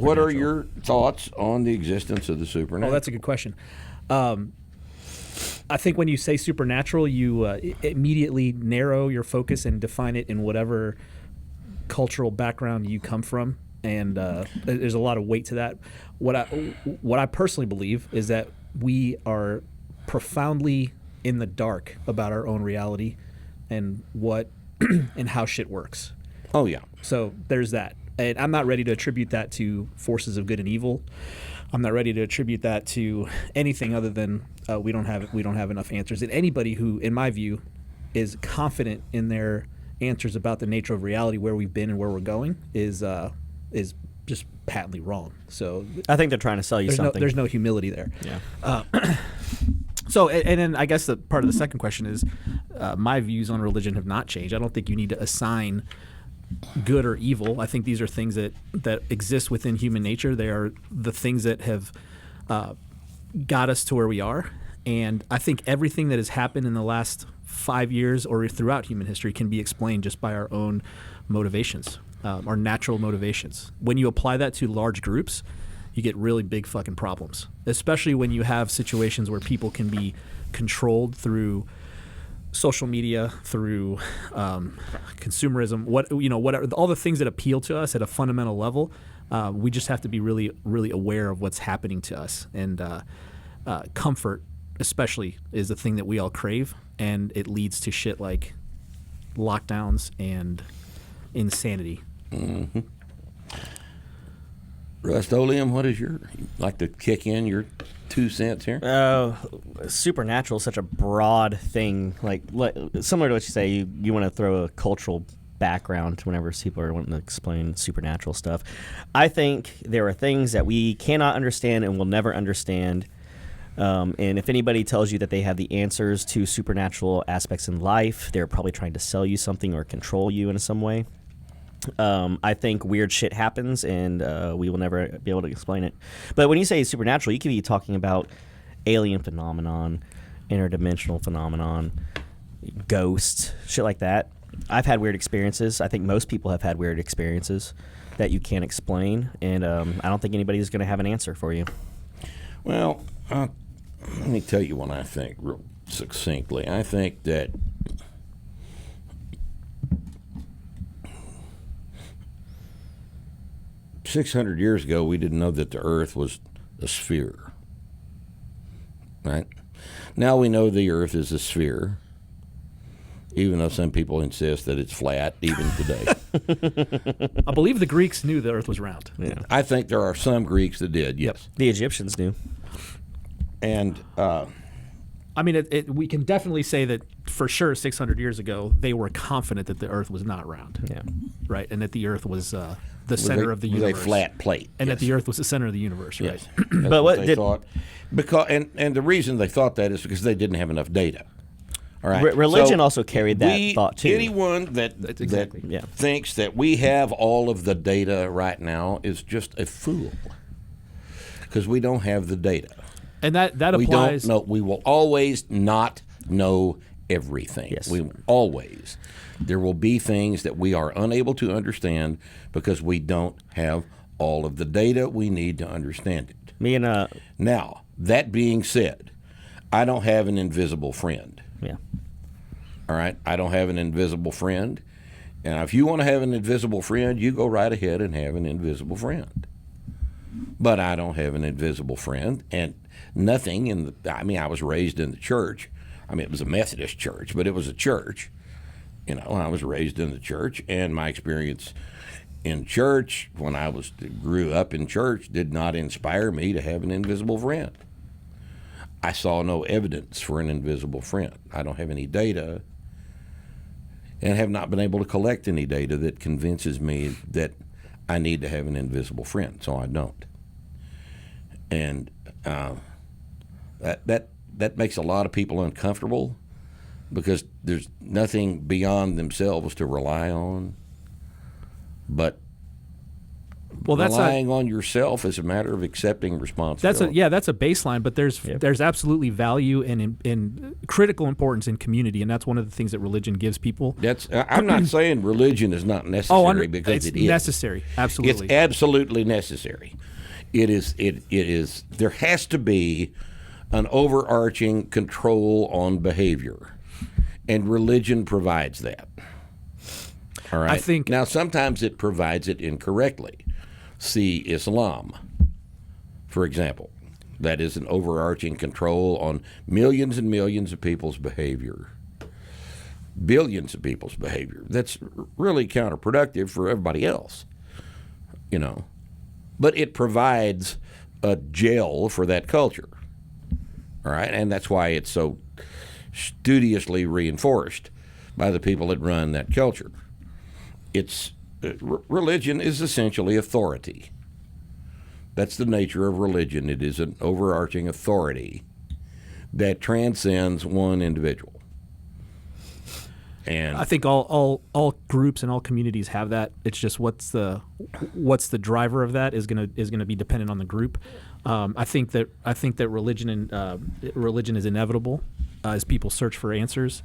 What are your thoughts on the existence of the supernatural? Oh, that's a good question. I think when you say supernatural, you immediately narrow your focus and define it in whatever cultural background you come from, and there's a lot of weight to that. What I personally believe is that we are profoundly in the dark about our own reality and what and how shit works. Oh, yeah. So there's that. And I'm not ready to attribute that to forces of good and evil. I'm not ready to attribute that to anything other than we don't have enough answers. And anybody who, in my view, is confident in their answers about the nature of reality, where we've been and where we're going, is just patently wrong. So I think they're trying to sell you something. There's no humility there. Yeah. So, and then I guess the part of the second question is, my views on religion have not changed. I don't think you need to assign good or evil. I think these are things that exist within human nature. They are the things that have got us to where we are. And I think everything that has happened in the last 5 years or throughout human history can be explained just by our own motivations, our natural motivations. When you apply that to large groups, you get really big fucking problems, especially when you have situations where people can be controlled through social media, through consumerism, whatever, all the things that appeal to us at a fundamental level. We just have to be really, really aware of what's happening to us. And comfort, especially, is the thing that we all crave, and it leads to shit like lockdowns and insanity. Mm-hmm. Rust-Oleum, what is you like to kick in your 2 cents here? Supernatural is such a broad thing. Like similar to what you say, you want to throw a cultural background whenever people are wanting to explain supernatural stuff. I think there are things that we cannot understand and will never understand. And if anybody tells you that they have the answers to supernatural aspects in life, they're probably trying to sell you something or control you in some way. I think weird shit happens, and we will never be able to explain it. But when you say supernatural, you could be talking about alien phenomenon, interdimensional phenomenon, ghosts, shit like that. I've had weird experiences. I think most people have had weird experiences that you can't explain, and I don't think anybody's going to have an answer for you. Well, let me tell you what I think real succinctly. I think that $600 years ago, we didn't know that the Earth was a sphere. Right? Now we know the Earth is a sphere, even though some people insist that it's flat, even today. I believe the Greeks knew the Earth was round. Yeah. I think there are some Greeks that did, yes. The Egyptians knew. And I mean, we can definitely say that for sure 600 years ago, they were confident that the Earth was not round. Yeah. Right? And that the Earth was the center of the universe. Was a flat plate. And yes. that the Earth was the center of the universe, right? Yes. That's But what they did- thought. Because, and the reason they thought that is because they didn't have enough data. All right. Religion So also carried that thought too. Anyone that exactly. Yeah. thinks that we have all of the data right now is just a fool, because we don't have the data. And that We applies. don't know. We will always not know everything. Yes. We always. There will be things that we are unable to understand because we don't have all of the data we need to understand it. Me and Now, that being said, I don't have an invisible friend. yeah. All right? I don't have an invisible friend. And if you want to have an invisible friend, you go right ahead and have an invisible friend. But I don't have an invisible friend. And nothing in the, I mean, I was raised in the church. I mean, it was a Methodist church, but it was a church. You know, I was raised in the church, and my experience in church when I grew up in church did not inspire me to have an invisible friend. I saw no evidence for an invisible friend. I don't have any data and have not been able to collect any data that convinces me that I need to have an invisible friend, so I don't. And that makes a lot of people uncomfortable because there's nothing beyond themselves to rely on. But Well, that's relying on yourself is a matter of accepting responsibility. that's a baseline, but there's absolutely value and in critical importance in community, and that's one of the things that religion gives people. I'm not saying religion is not necessary because it's it is necessary. Absolutely, It's absolutely necessary. It is. There has to be an overarching control on behavior, and religion provides that. All right. I think now sometimes it provides it incorrectly. See Islam, for example. That is an overarching control on millions and millions of people's behavior, billions of people's behavior. That's really counterproductive for everybody else, But it provides a gel for that culture, all right? And that's why it's so studiously reinforced by the people that run that culture. Religion is essentially authority. That's the nature of religion. It is an overarching authority that transcends one individual. And I think all groups and all communities have that. It's just what's the driver of that is gonna be dependent on the group. I think that religion is inevitable as people search for answers,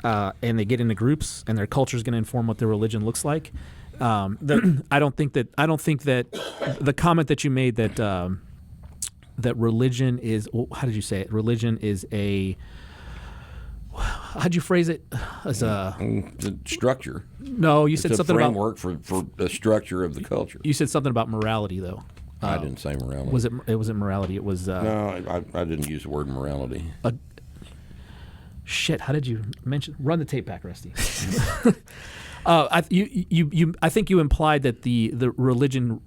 and they get into groups, and their culture is going to inform what their religion looks like. I don't think that the comment that you made that religion is, how did you say it? Religion is a, how'd you phrase it? As a the structure. No, you said It's a something framework for the structure of the culture. You said something about morality, though. I didn't say morality. It wasn't morality. It was no. I didn't use the word morality. Shit. How did you mention? Run the tape back, Rusty. I think you implied that the religion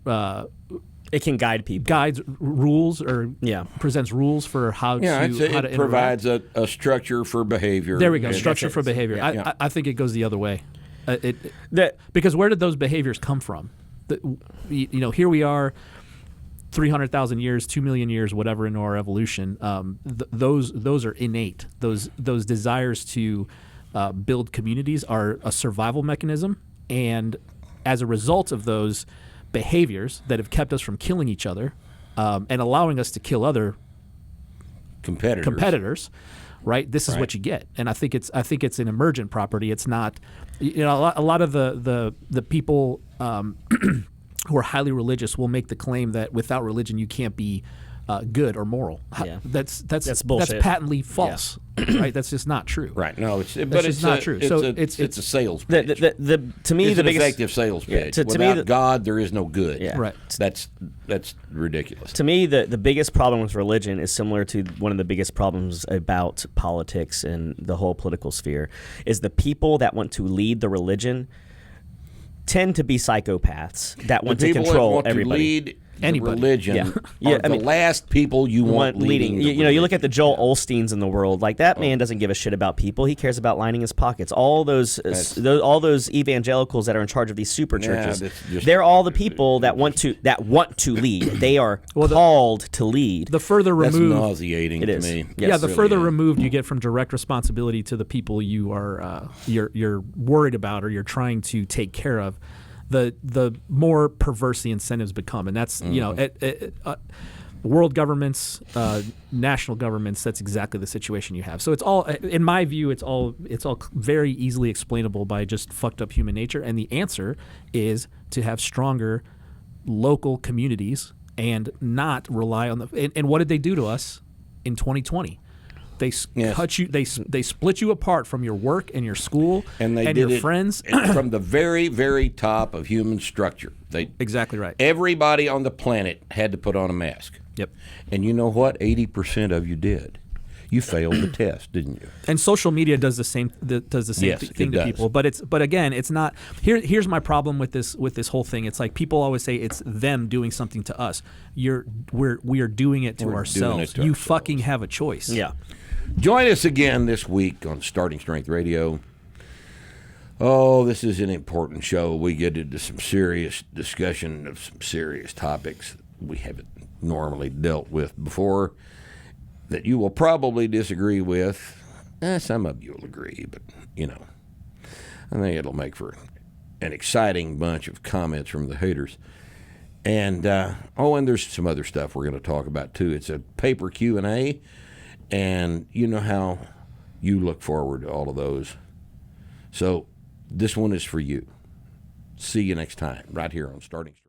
it can guide people, guides rules, or presents rules for how to it provides a structure for behavior. There we go, structure for behavior. Yeah. I think it goes the other way. Because where did those behaviors come from? Here we are, 300,000 years, 2 million years, whatever, into our evolution. Those are innate. Those desires to build communities are a survival mechanism, and as a result of those behaviors that have kept us from killing each other and allowing us to kill other competitors, right? This is what you get, and I think it's an emergent property. It's not, a lot of the people who are highly religious will make the claim that without religion you can't be good or moral. Yeah. That's bullshit. That's patently false, right? That's just not true. Right. No, it's not true. It's a sales pitch. To me, it's the an biggest effective sales pitch. to Without me, God, there is no good. Yeah. Right. That's ridiculous. To me, the biggest problem with religion is similar to one of the biggest problems about politics and the whole political sphere, is the people that want to lead the religion tend to be psychopaths that want to control everybody. To lead anybody. Religion are the last people you want leading. You look at the Joel Osteens in the world. Like, that man doesn't give a shit about people. He cares about lining his pockets. All those evangelicals that are in charge of these super churches, they're all the people that want to lead. They are called to lead. The further removed, that's nauseating to me. Yes, the further removed you get from direct responsibility to the people you are you're worried about or you're trying to take care of, the more perverse the incentives become, and that's world governments, national governments. That's exactly the situation you have. So it's all, in my view, it's all very easily explainable by just fucked up human nature. And the answer is to have stronger local communities and not rely on the. And what did they do to us in 2020? They cut you. They split you apart from your work and your school and your friends from the very, very top of human structure. Exactly right. Everybody on the planet had to put on a mask. Yep. And you know what? 80% of you did. You failed the test, didn't you? And social media does the same. Thing to people. But again, it's not. Here's my problem with this whole thing. It's like people always say it's them doing something to us. We are doing it to ourselves. You fucking have a choice. Yeah. Join us again this week on Starting Strength Radio. Oh, this is an important show. We get into some serious discussion of some serious topics we haven't normally dealt with before that you will probably disagree with. Some of you will agree, but, I think it'll make for an exciting bunch of comments from the haters. And and there's some other stuff we're going to talk about too. It's a paper Q&A, and you know how you look forward to all of those. So this one is for you. See you next time right here on Starting Strong.